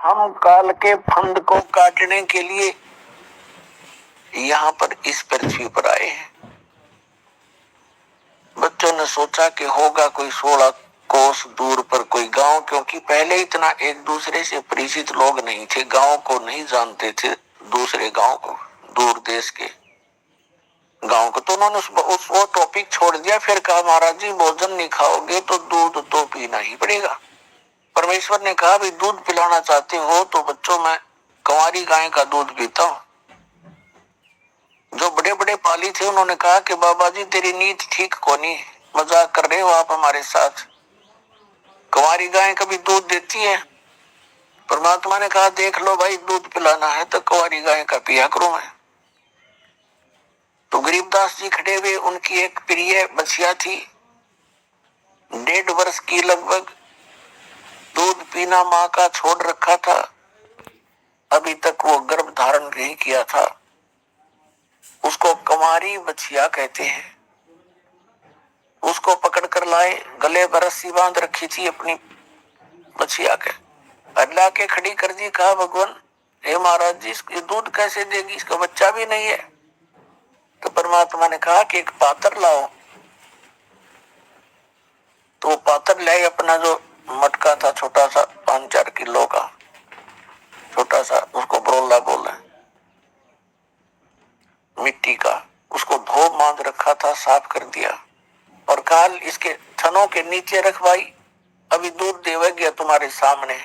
हम काल के फंद को काटने के लिए यहाँ पर इस पृथ्वी पर आए हैं। बच्चों ने सोचा कि होगा कोई 16 कोस दूर पर कोई गांव, क्योंकि पहले इतना एक दूसरे से परिचित लोग नहीं थे, गांव को नहीं जानते थे, दूसरे गांव को, दूर देश के गांव को। तो उन्होंने वो टॉपिक छोड़ दिया। फिर कहा महाराज जी भोजन नहीं खाओगे तो दूध तो पीना ही पड़ेगा। परमेश्वर ने कहा भाई दूध पिलाना चाहते हो तो बच्चों मैं कंवारी गाय का दूध पीता हूं। जो बड़े बड़े पाली थे उन्होंने कहा कि बाबा जी तेरी नीयत ठीक कोनी है, मजाक कर रहे हो आप हमारे साथ, कंवारी गाय कभी दूध देती है? परमात्मा ने कहा देख लो भाई दूध पिलाना है तो कंवारी गाय का पिया करूं मैं। तो गरीबदास जी खड़े हुए, उनकी एक प्रिय बछिया थी 1.5 वर्ष की लगभग, दूध पीना माँ का छोड़ रखा था, अभी तक वो गर्भ धारण नहीं किया था। उसको कंवारी बछिया कहते हैं। उसको पकड़ कर लाए, गले पर रस्सी बांध रखी थी अपनी बछिया के, अल्लाह के खड़ी कर दी। कहा भगवान हे महाराज जी इसको दूध कैसे देगी, इसका बच्चा भी नहीं है। तो परमात्मा ने कहा कि एक पात्र लाओ। तो वो पात्र लाए, अपना जो मटका था छोटा सा 5-4 किलो का छोटा सा, उसको बरोला बोले, मिट्टी का, उसको धो बांध रखा था, साफ कर दिया और काल इसके थनों के नीचे रखवाई, अभी दूध देवा गया तुम्हारे सामने।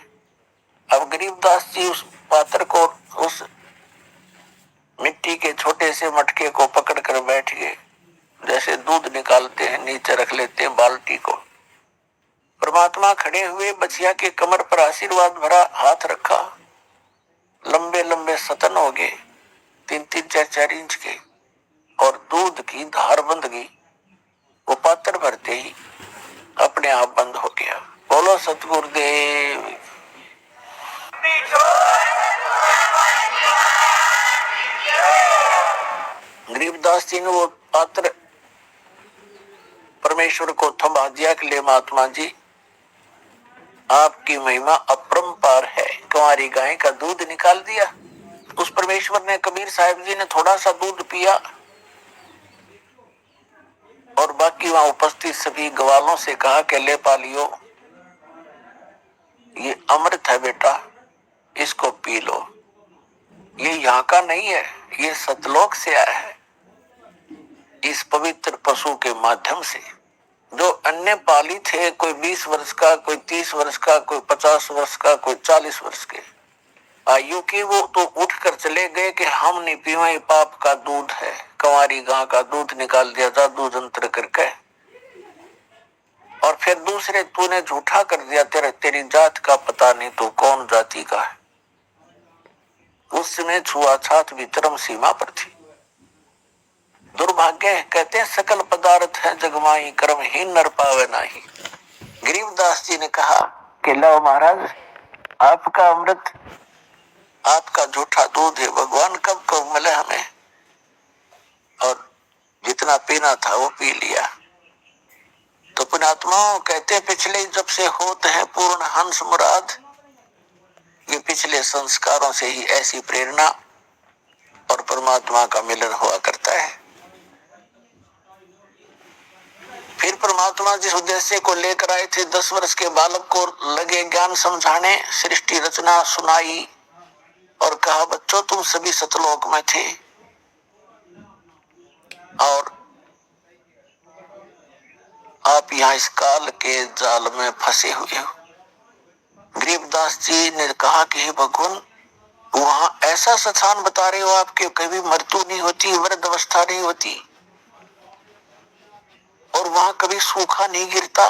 अब गरीबदास जी उस पात्र को, उस मिट्टी के छोटे से मटके को पकड़ कर बैठ गए, जैसे दूध निकालते हैं नीचे रख लेते हैं बाल्टी को। परमात्मा खड़े हुए, बछिया के कमर पर आशीर्वाद भरा हाथ रखा, लंबे लंबे सतन हो गए 3-3, 4-4 इंच के, और दूध की धार बंध गई। वो पात्र भरते ही अपने आप बंद हो गया। बोलो सतगुरुदेव। गरीबदास जी ने वो पात्र परमेश्वर को थमा दिया कि ले महात्मा जी आपकी महिमा अपरंपार है, कुंवारी गाय का दूध निकाल दिया। उस परमेश्वर ने, कबीर साहिब जी ने थोड़ा सा दूध पिया और बाकी वहां उपस्थित सभी ग्वालों से कहा कि ले पालियो, ये अमृत है बेटा, इसको पी लो। ये यहाँ का नहीं है, ये सतलोक से आया है, इस पवित्र पशु के माध्यम से। जो अन्य पाली थे, कोई 20 वर्ष का, कोई 30 वर्ष का, कोई 50 वर्ष का, कोई 40 वर्ष के आयु के, वो तो उठ कर चले गए कि हम नहीं पीवा, ये पाप का दूध है, कंवारी गां का दूध निकाल दिया जादू जंत्र करके। और फिर दूसरे तूने झूठा कर दिया, तेरी जात का पता नहीं, तू कौन जाति का है। उस समय छुआछात भी चरम सीमा पर थी। दुर्भाग्य कहते हैं सकल पदार्थ है जगमाई, कर्महीन नर पावे नाही। गरीबदास जी ने कहा कि लो महाराज आपका अमृत, आपका झूठा दूध है, भगवान कब कब मिले हमें, और जितना पीना था वो पी लिया। तो पुण्यात्माओं कहते पिछले जब से होते हैं पूर्ण हंस मुराद, ये पिछले संस्कारों से ही ऐसी प्रेरणा और परमात्मा का मिलन हुआ करता है। फिर परमात्मा जिस उद्देश्य को लेकर आए थे, 10 वर्ष के बालक को लगे ज्ञान समझाने, सृष्टि रचना सुनाई और कहा बच्चों तुम सभी सतलोक में थे और आप यहाँ इस काल के जाल में फंसे हुए हो। गरीबदास जी ने कहा कि हे भगवान वहां ऐसा स्थान बता रहे हो आपके, कभी मृत्यु नहीं होती, वृद्ध अवस्था नहीं होती, और वहां कभी सूखा नहीं गिरता,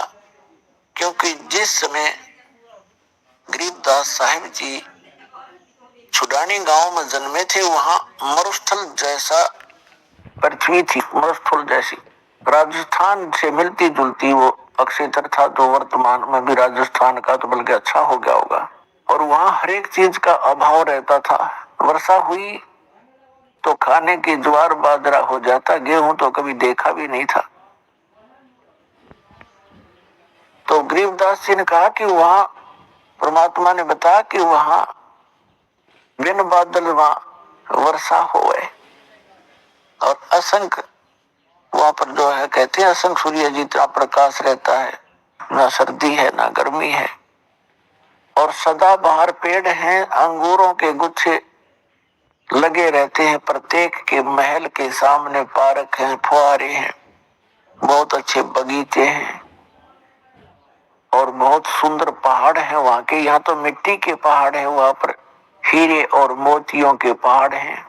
क्योंकि जिस समय गरीबदास साहिब जी छुडानी गांव में जन्मे थे वहां मरुस्थल जैसा पृथ्वी थी, मरुस्थल जैसी, राजस्थान से मिलती जुलती वो अक्षेत्र था, जो वर्तमान में भी राजस्थान का तो बल्कि अच्छा हो गया होगा। और वहां हर एक चीज का अभाव रहता था। वर्षा हुई तो खाने की ज्वार बाजरा हो जाता, गेहूं तो कभी देखा भी नहीं था। तो गरीबदास जी ने कहा कि वहां परमात्मा ने बताया कि वहां बिन बादल वहां वर्षा होवे, और असंख्य वहां पर जो है कहते हैं असंख्य सूर्य जितना प्रकाश रहता है, ना सर्दी है ना गर्मी है। और सदा बाहर पेड़ हैं, अंगूरों के गुच्छे लगे रहते हैं, प्रत्येक के महल के सामने पार्क हैं, फुहारे हैं, बहुत अच्छे बगीचे हैं और बहुत सुंदर पहाड़ हैं वहां के। यहाँ तो मिट्टी के पहाड़ हैं, वहां पर हीरे और मोतियों के पहाड़ हैं,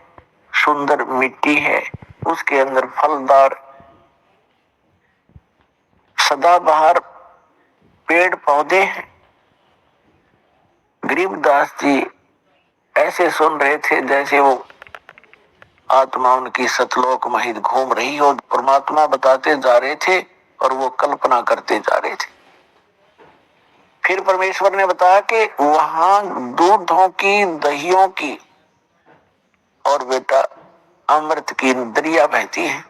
सुंदर मिट्टी है, उसके अंदर फलदार सदाबहार पेड़ पौधे हैं। गरीबदास जी ऐसे सुन रहे थे जैसे वो आत्मा उनकी सतलोक महित घूम रही हो, परमात्मा बताते जा रहे थे और वो कल्पना करते जा रहे थे। फिर परमेश्वर ने बताया कि वहां दूधों की, दहियों की और बेटा अमृत की दरिया बहती है,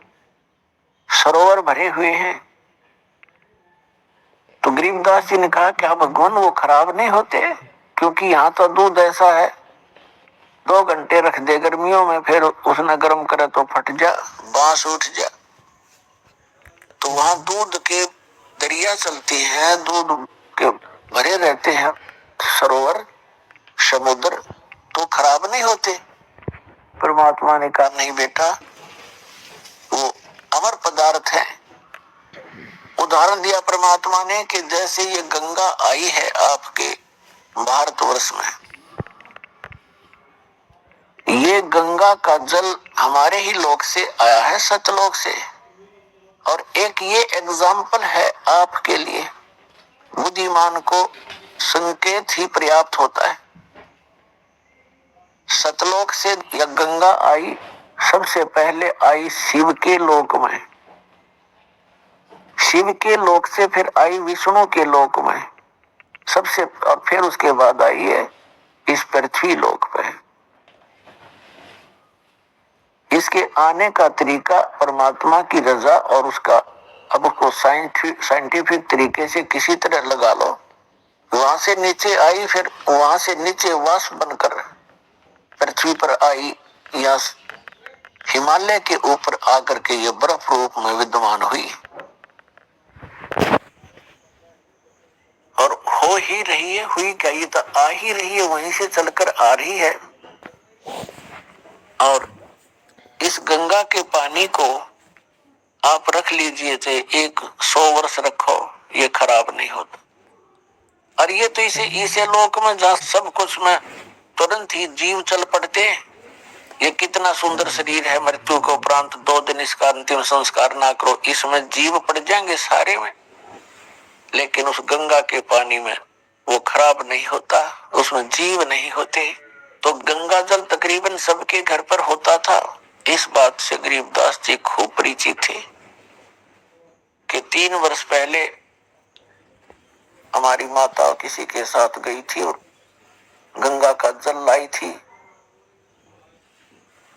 सरोवर भरे हुए हैं। तो गरीबदास जी ने कहा क्या भगवान वो खराब नहीं होते? क्योंकि यहाँ तो दूध ऐसा है 2 घंटे रख दे गर्मियों में, फिर उसने गर्म करे तो फट जा, बांस उठ जा। तो वहां दूध के दरिया चलती है, दूध के भरे रहते हैं सरोवर, समुद्र, तो खराब नहीं होते। परमात्मा ने कहा नहीं बेटा, वो अमर पदार्थ है। उदाहरण दिया परमात्मा ने कि जैसे ये गंगा आई है आपके भारतवर्ष में, ये गंगा का जल हमारे ही लोक से आया है, सतलोक से। और एक ये एग्जाम्पल है आपके लिए, बुद्धिमान को संकेत ही पर्याप्त होता है। सतलोक से यह गंगा आई, सबसे पहले आई शिव के लोक में, शिव के लोक से फिर आई विष्णु के लोक में सबसे, और फिर उसके बाद आई है इस पृथ्वी लोक पे। इसके आने का तरीका परमात्मा की रजा और उसका, अब उसको साइंटिफिक तरीके से किसी तरह लगा लो, वहां से नीचे आई, फिर वहां से नीचे वाष्प बनकर पृथ्वी पर आई, या हिमालय के ऊपर आकर के ये बर्फ रूप में विद्यमान हुई और हो ही रही है। हुई क्या, ये तो आ ही रही है, वहीं से चलकर आ रही है। और इस गंगा के पानी को आप रख लीजिए, चाहे 100 वर्ष रखो, ये खराब नहीं होता। और ये तो इसे लोक में जहाँ सब कुछ में तुरंत ही जीव चल पड़ते हैं। ये कितना सुंदर शरीर है, मृत्यु के उपरांत 2 दिन इसका अंतिम संस्कार ना करो, इसमें जीव पड़ जाएंगे सारे में। लेकिन उस गंगा के पानी में वो खराब नहीं होता, उसमें जीव नहीं होते। तो गंगा जल तकरीबन सबके घर पर होता था। इस बात से गरीबदास जी खूब परिचित थे कि 3 वर्ष पहले हमारी माता किसी के साथ गई थी और गंगा का जल लाई थी,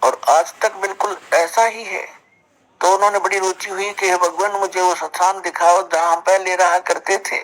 और आज तक बिल्कुल ऐसा ही है। तो उन्होंने बड़ी रुचि हुई कि भगवान मुझे वो स्थान दिखाओ जहां हम पहले रहा करते थे।